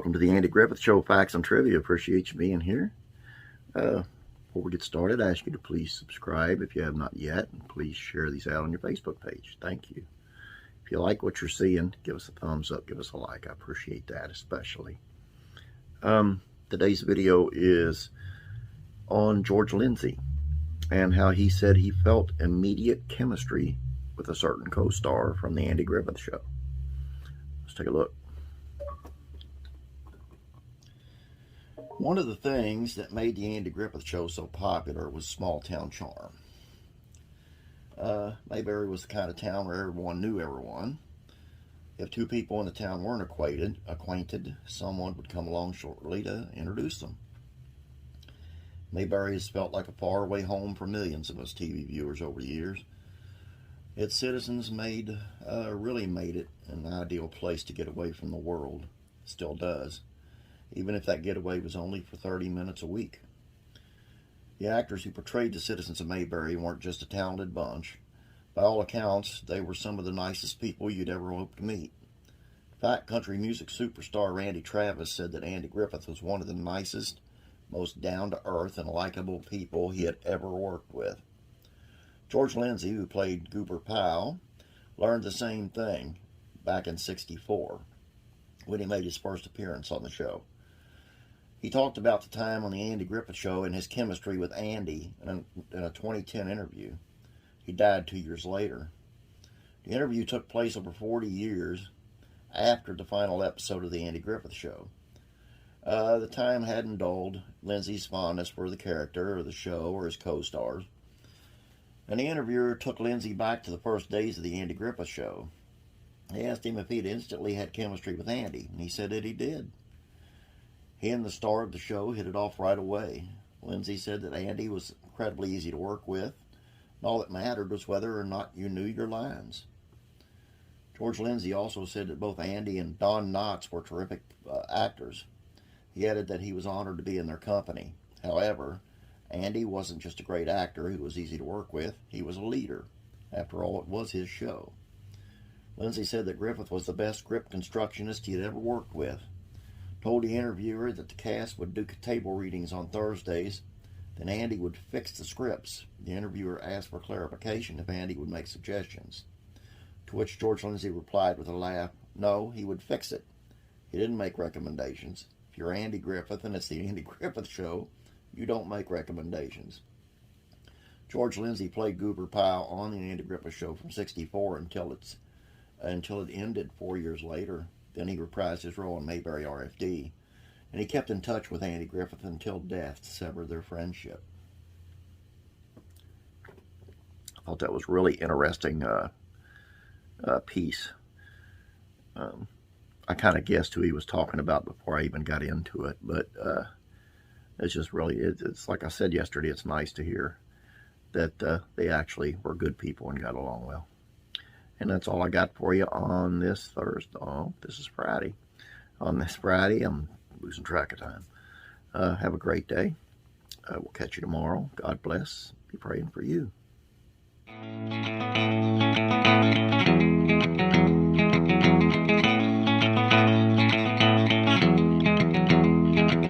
welcome to the Andy Griffith Show, Facts and Trivia. Appreciate you being here. Before we get started, I ask you to please subscribe if you have not yet, and please share these out on your Facebook page. Thank you. If you like what you're seeing, give us a thumbs up, give us a like. I appreciate that especially. Today's video is on George Lindsey and how he said he felt immediate chemistry with a certain co-star from the Andy Griffith Show. Let's take a look. One of the things that made the Andy Griffith Show so popular was small town charm. Mayberry was the kind of town where everyone knew everyone. If two people in the town weren't acquainted, someone would come along shortly to introduce them. Mayberry has felt like a faraway home for millions of us TV viewers over the years. Its citizens really made it an ideal place to get away from the world. It still does, even if that getaway was only for 30 minutes a week. The actors who portrayed the citizens of Mayberry weren't just a talented bunch. By all accounts, they were some of the nicest people you'd ever hope to meet. In fact, country music superstar Randy Travis said that Andy Griffith was one of the nicest, most down-to-earth and likable people he had ever worked with. George Lindsey, who played Goober, learned the same thing back in '64 when he made his first appearance on the show. He talked about the time on the Andy Griffith Show and his chemistry with Andy in a 2010 interview. He died 2 years later. The interview took place over 40 years after the final episode of the Andy Griffith Show. The time hadn't dulled Lindsey's fondness for the character or the show or his co-stars. And the interviewer took Lindsey back to the first days of the Andy Griffith Show. He asked him if he'd instantly had chemistry with Andy, and he said that he did. He and the star of the show hit it off right away. Lindsey said that Andy was incredibly easy to work with, and all that mattered was whether or not you knew your lines. George Lindsey also said that both Andy and Don Knotts were terrific actors. He added that he was honored to be in their company. However, Andy wasn't just a great actor who was easy to work with, he was a leader. After all, it was his show. Lindsey said that Griffith was the best script constructionist he had ever worked with. Told the interviewer that the cast would do table readings on Thursdays, then Andy would fix the scripts. The interviewer asked for clarification if Andy would make suggestions, to which George Lindsey replied with a laugh, no, he would fix it. He didn't make recommendations. If you're Andy Griffith and it's the Andy Griffith Show, you don't make recommendations. George Lindsey played Goober on the Andy Griffith Show from '64 until it ended 4 years later. Then he reprised his role in Mayberry RFD, and he kept in touch with Andy Griffith until death severed their friendship. I thought that was really interesting piece. I kind of guessed who he was talking about before I even got into it, but it's just really, it's like I said yesterday, it's nice to hear that they actually were good people and got along well. And that's all I got for you on this Thursday. Oh, this is Friday. On this Friday, I'm losing track of time. Have a great day. We'll catch you tomorrow. God bless. Be praying for you.